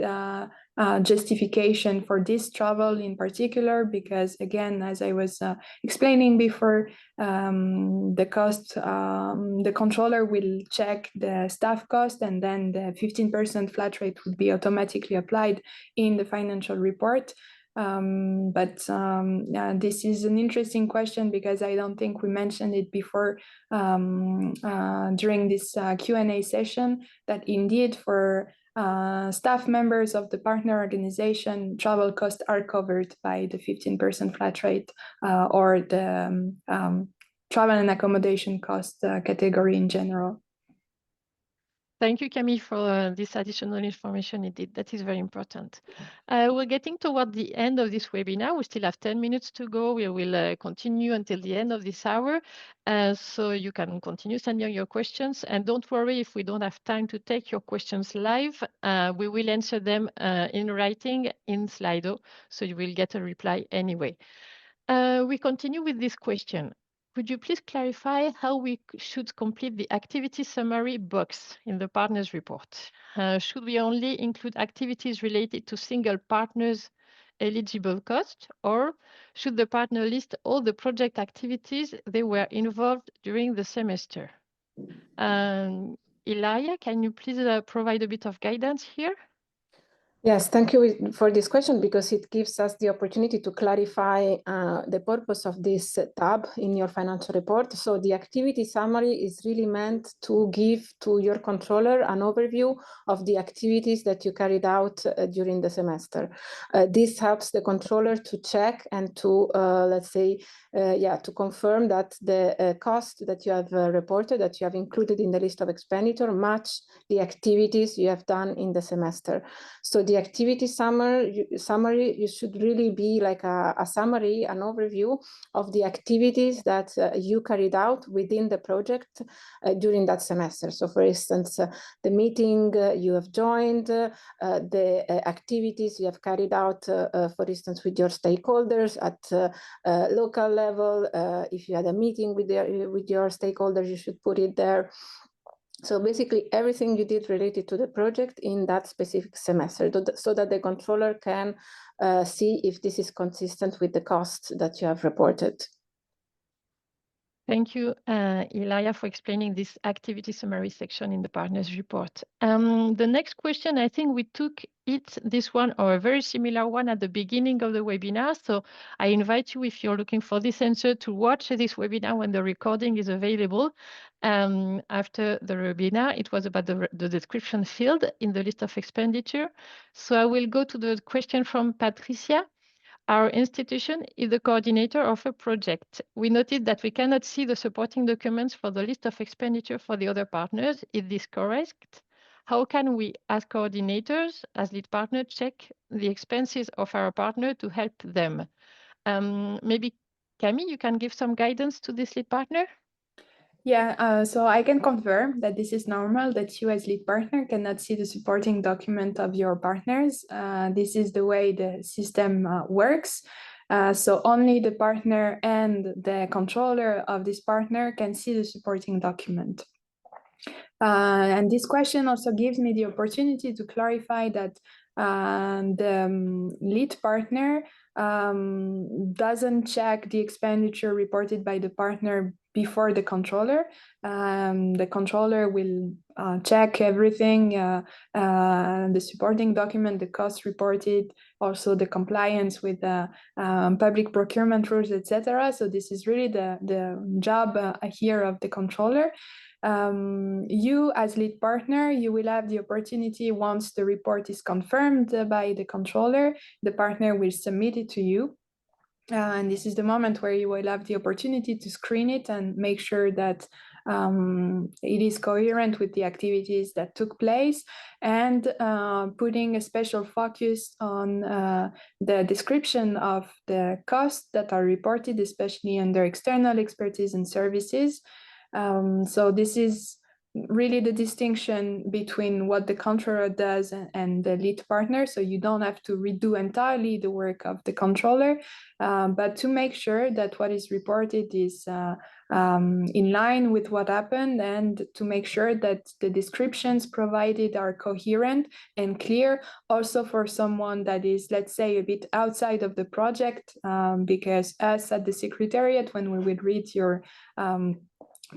Speaker 2: justification for this travel in particular, because again, as I was explaining before, the cost, the controller will check the staff cost, and then the 15% flat rate would be automatically applied in the financial report. Yeah, this is an interesting question because I don't think we mentioned it before during this Q&A session, that indeed for staff members of the partner organization, travel costs are covered by the 15% flat rate or the travel and accommodation cost category in general.
Speaker 1: Thank you, Camille, for this additional information. Indeed, that is very important. We're getting toward the end of this webinar. We still have 10 minutes to go. We will continue until the end of this hour. So you can continue sending your questions. And don't worry if we don't have time to take your questions live. We will answer them in writing in Slido. So you will get a reply anyway. We continue with this question. Could you please clarify how we should complete the activity summary box in the partners report? Should we only include activities related to single partners' eligible cost, or should the partner list all the project activities they were involved during the semester? Ilaria, can you please provide a bit of guidance here?
Speaker 3: Yes, thank you for this question, because it gives us the opportunity to clarify the purpose of this tab in your financial report. So the activity summary is really meant to give to your controller an overview of the activities that you carried out during the semester. This helps the controller to check and to, let's say, to confirm that the cost that you have reported, that you have included in the list of expenditure, match the activities you have done in the semester. So the activity summary, you should really be like a summary, an overview of the activities that you carried out within the project during that semester. So for instance, the meeting you have joined, the activities you have carried out, for instance, with your stakeholders at local level. If you had a meeting with your stakeholders, you should put it there. So basically everything you did related to the project in that specific semester, so that the controller can see if this is consistent with the costs that you have reported.
Speaker 1: Thank you, Ilaria, for explaining this activity summary section in the partners report. The next question, I think we took this one or a very similar one at the beginning of the webinar. So I invite you, if you're looking for this answer, to watch this webinar when the recording is available. After the webinar, it was about the description field in the list of expenditure. So I will go to the question from Patricia. Our institution is the coordinator of a project. We noted that we cannot see the supporting documents for the list of expenditure for the other partners. Is this correct? How can we, as coordinators, as lead partner, check the expenses of our partner to help them? Maybe, Camille, you can give some guidance to this lead partner?
Speaker 2: Yeah, so I can confirm that this is normal, that you as lead partner cannot see the supporting document of your partners. This is the way the system works. So only the partner and the controller of this partner can see the supporting document. And this question also gives me the opportunity to clarify that the lead partner doesn't check the expenditure reported by the partner before the controller. The controller will check everything, the supporting document, the cost reported, also the compliance with the public procurement rules, etc. So this is really the job here of the controller. You as lead partner, you will have the opportunity, once the report is confirmed by the controller, the partner will submit it to you. And this is the moment where you will have the opportunity to screen it and make sure that it is coherent with the activities that took place, and putting a special focus on the description of the costs that are reported, especially under external expertise and services. So this is really the distinction between what the controller does and the lead partner. So you don't have to redo entirely the work of the controller, but to make sure that what is reported is in line with what happened, and to make sure that the descriptions provided are coherent and clear, also for someone that is, let's say, a bit outside of the project, because us at the Secretariat, when we would read your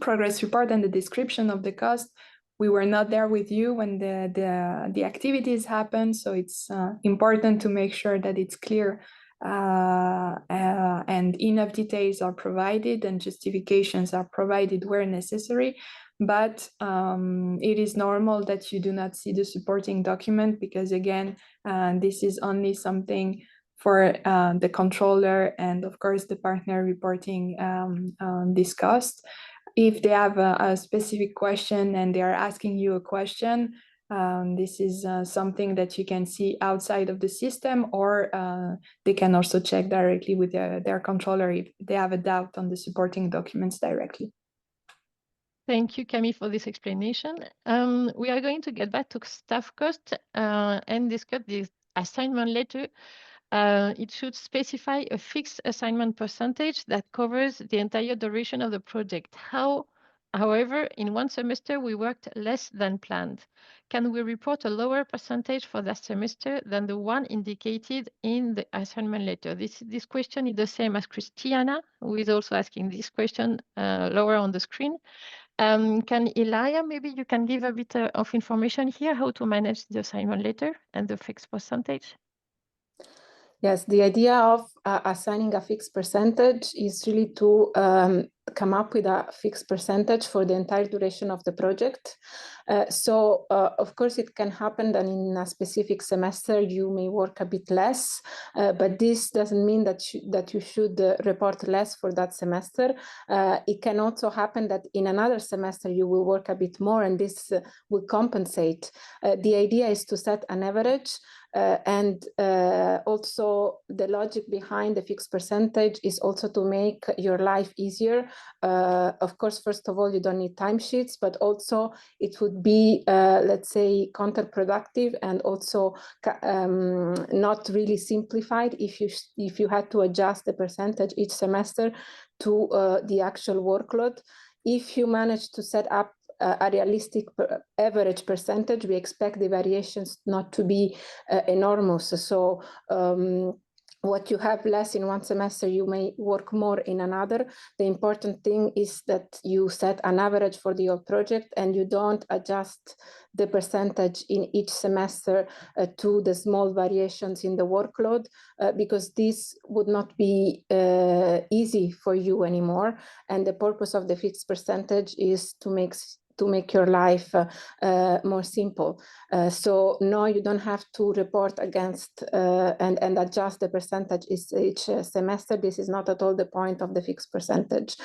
Speaker 2: progress report and the description of the cost, we were not there with you when the activities happen. So it's important to make sure that it's clear and enough details are provided and justifications are provided where necessary. But it is normal that you do not see the supporting document because, again, this is only something for the controller and, of course, the partner reporting discussed. If they have a specific question and they are asking you a question, this is something that you can see outside of the system, or they can also check directly with their controller if they have a doubt on the supporting documents directly.
Speaker 1: Thank you, Camille, for this explanation. We are going to get back to staff cost and discuss this assignment letter. It should specify a fixed assignment percentage that covers the entire duration of the project. However, in one semester, we worked less than planned. Can we report a lower percentage for that semester than the one indicated in the assignment letter? This question is the same as Christiana, who is also asking this question lower on the screen. Can Elia, maybe you can give a bit of information here, how to manage the assignment letter and the fixed percentage?
Speaker 3: Yes, the idea of assigning a fixed percentage is really to come up with a fixed percentage for the entire duration of the project. Of course, it can happen that in a specific semester you may work a bit less, but this doesn't mean that you should report less for that semester. It can also happen that in another semester you will work a bit more, and this will compensate. The idea is to set an average. Also the logic behind the fixed percentage is also to make your life easier. Of course, first of all, you don't need timesheets, but also it would be, let's say, counterproductive and also not really simplified if you had to adjust the percentage each semester to the actual workload. If you manage to set up a realistic average percentage, we expect the variations not to be enormous. So what you have less in one semester, you may work more in another. The important thing is that you set an average for the whole project and you don't adjust the percentage in each semester to the small variations in the workload, because this would not be easy for you anymore. And the purpose of the fixed percentage is to make your life more simple. So no, you don't have to report against and adjust the percentage each semester. This is not at all the point of the fixed percentage.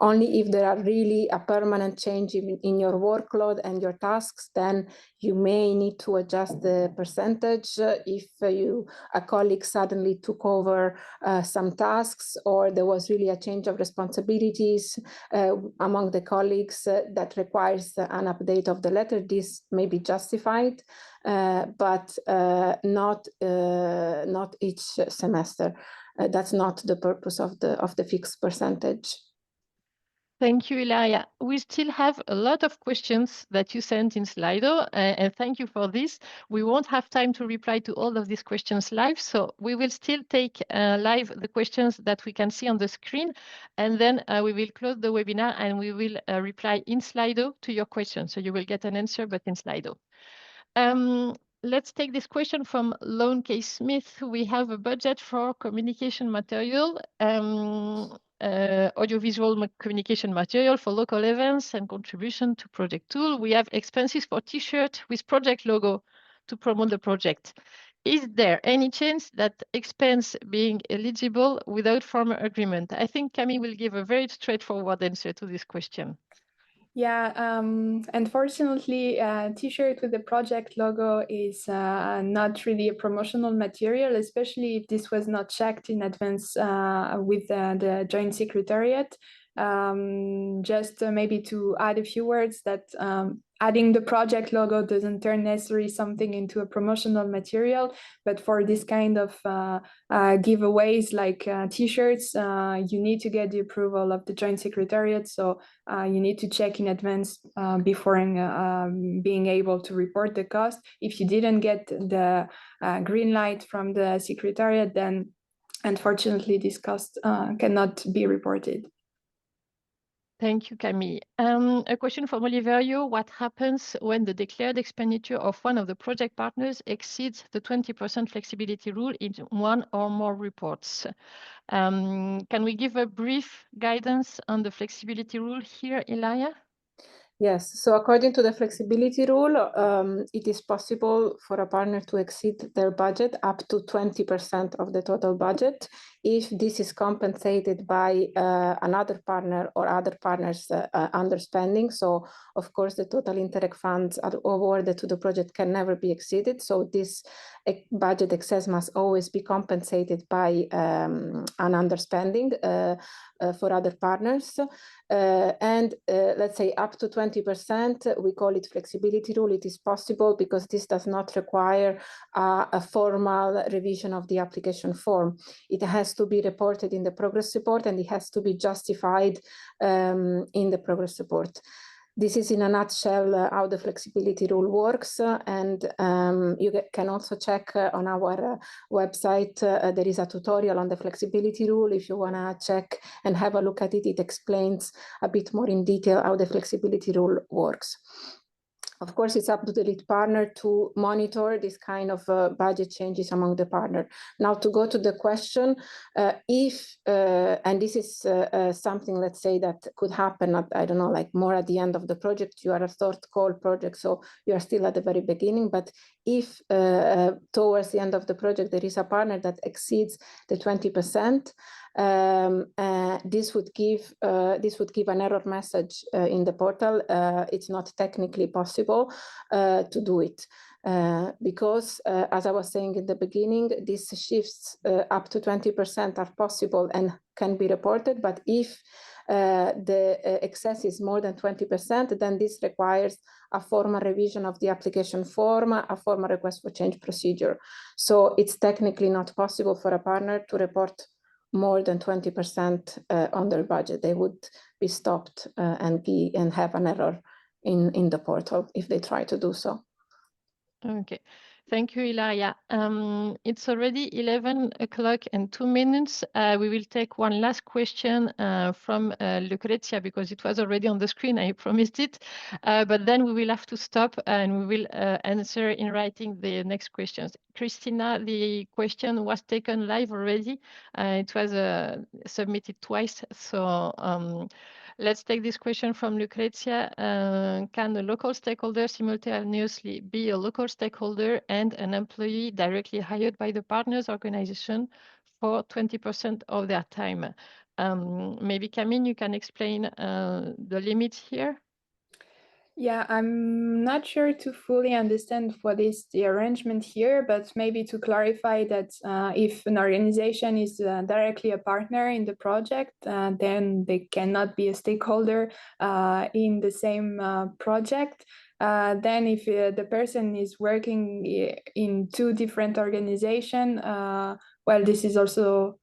Speaker 3: Only if there are really a permanent change in your workload and your tasks, then you may need to adjust the percentage. If a colleague suddenly took over some tasks, or there was really a change of responsibilities among the colleagues that requires an update of the letter, this may be justified, but not each semester. That's not the purpose of the fixed percentage.
Speaker 1: Thank you, Ilaria. We still have a lot of questions that you sent in Slido, and thank you for this. We won't have time to reply to all of these questions live, so we will still take live the questions that we can see on the screen, and then we will close the webinar and we will reply in Slido to your questions. So you will get an answer, but in Slido. Let's take this question from Lone K. Smith. We have a budget for communication material, audiovisual communication material for local events and contribution to project tool. We have expenses for T-shirt with project logo to promote the project. Is there any chance that expense being eligible without formal agreement? I think Camille will give a very straightforward answer to this question.
Speaker 2: Yeah, unfortunately, T-shirt with the project logo is not really a promotional material, especially if this was not checked in advance with the Joint Secretariat. Just maybe to add a few words that adding the project logo doesn't turn necessarily something into a promotional material, but for this kind of giveaways like T-shirts, you need to get the approval of the Joint Secretariat. So you need to check in advance before being able to report the cost. If you didn't get the green light from the Secretariat, then unfortunately this cost cannot be reported.
Speaker 1: Thank you, Camille. A question from Oliverio. What happens when the declared expenditure of one of the project partners exceeds the 20% flexibility rule in one or more reports? Can we give a brief guidance on the flexibility rule here, Ilaria?
Speaker 3: Yes, so according to the flexibility rule, it is possible for a partner to exceed their budget up to 20% of the total budget if this is compensated by another partner or other partners underspending. So, of course, the total Interreg funds awarded to the project can never be exceeded. So this budget excess must always be compensated by an underspending for other partners. And let's say up to 20%, we call it flexibility rule. It is possible because this does not require a formal revision of the application form. It has to be reported in the progress report and it has to be justified in the progress report. This is in a nutshell how the flexibility rule works, and you can also check on our website. There is a tutorial on the flexibility rule. If you want to check and have a look at it, it explains a bit more in detail how the flexibility rule works. Of course, it's up to the lead partner to monitor this kind of budget changes among the partner. Now, to go to the question, if, and this is something, let's say, that could happen, I don't know, like more at the end of the project, you are a third call project, so you are still at the very beginning, but if towards the end of the project, there is a partner that exceeds the 20%, this would give an error message in the portal. It's not technically possible to do it because, as I was saying in the beginning, these shifts up to 20% are possible and can be reported. But if the excess is more than 20%, then this requires a formal revision of the application form, a formal request for change procedure. So it's technically not possible for a partner to report more than 20% on their budget. They would be stopped and have an error in the portal if they try to do so.
Speaker 1: Okay, thank you, Ilaria. It's already 11 o'clock and 2 minutes. We will take one last question from Lucrezia because it was already on the screen, I promised it. But then we will have to stop and we will answer in writing the next questions. Christina, the question was taken live already. It was submitted twice. So let's take this question from Lucrezia. Can a local stakeholder simultaneously be a local stakeholder and an employee directly hired by the partners organization for 20% of their time? Maybe Camille, you can explain the limits here.
Speaker 2: Yeah, I'm not sure to fully understand what is the arrangement here, but maybe to clarify that if an organization is directly a partner in the project, then they cannot be a stakeholder in the same project. Then if the person is working in two different organizations, well, this is also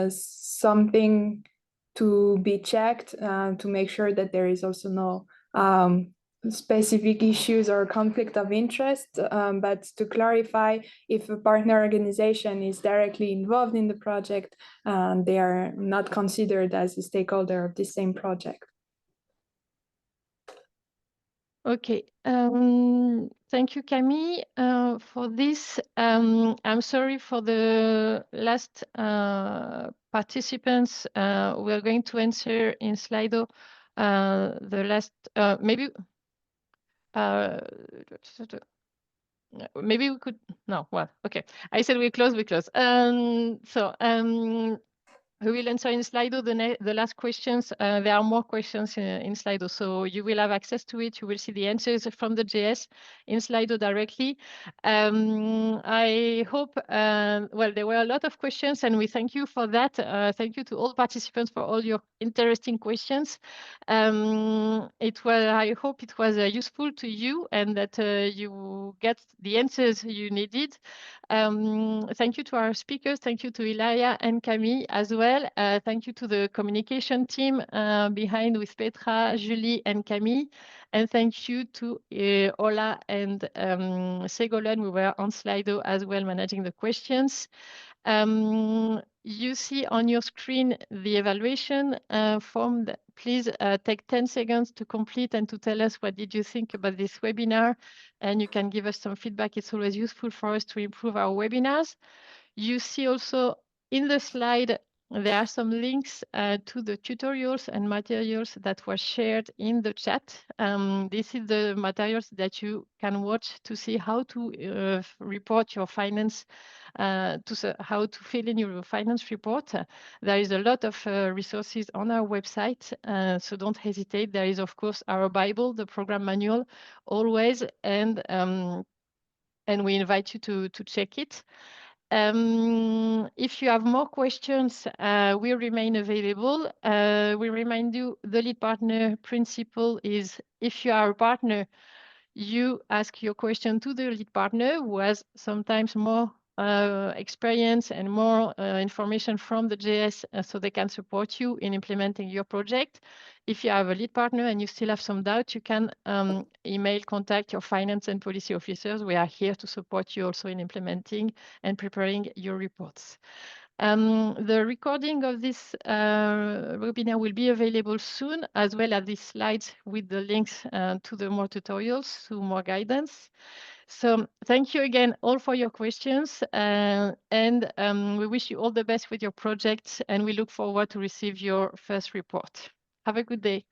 Speaker 2: something to be checked to make sure that there is also no specific issues or conflict of interest, but to clarify, if a partner organization is directly involved in the project, they are not considered as a stakeholder of the same project.
Speaker 1: Okay, thank you, Camille, for this. I'm sorry for the last participants. We're going to answer in Slido the last, maybe we could, no, well, okay. I said we close. We will answer in Slido the last questions. There are more questions in Slido, so you will have access to it. You will see the answers from the JS in Slido directly. I hope, well, there were a lot of questions and we thank you for that. Thank you to all participants for all your interesting questions. I hope it was useful to you and that you get the answers you needed. Thank you to our speakers. Thank you to Ilaria and Camille as well. well. Thank you to the communication team behind with Petra, Julie, and Camille. And thank you to Ola and Ségolène, who were on Slido as well, managing the questions. You see on your screen the evaluation form. Please take 10 seconds to complete and to tell us what did you think about this webinar. And you can give us some feedback. It's always useful for us to improve our webinars. You see also in the slide, there are some links to the tutorials and materials that were shared in the chat. This is the materials that you can watch to see how to report your finance, how to fill in your finance report. There is a lot of resources on our website, so don't hesitate. There is, of course, our Bible, the program manual, always, and we invite you to check it. If you have more questions, we remain available. We remind you the lead partner principle is if you are a partner, you ask your question to the lead partner who has sometimes more experience and more information from the JS so they can support you in implementing your project. If you have a lead partner and you still have some doubt, you can email, contact your finance and policy officers. We are here to support you also in implementing and preparing your reports. The recording of this webinar will be available soon, as well as these slides with the links to the more tutorials, to more guidance. So thank you again all for your questions, and we wish you all the best with your projects, and we look forward to receive your first report. Have a good day.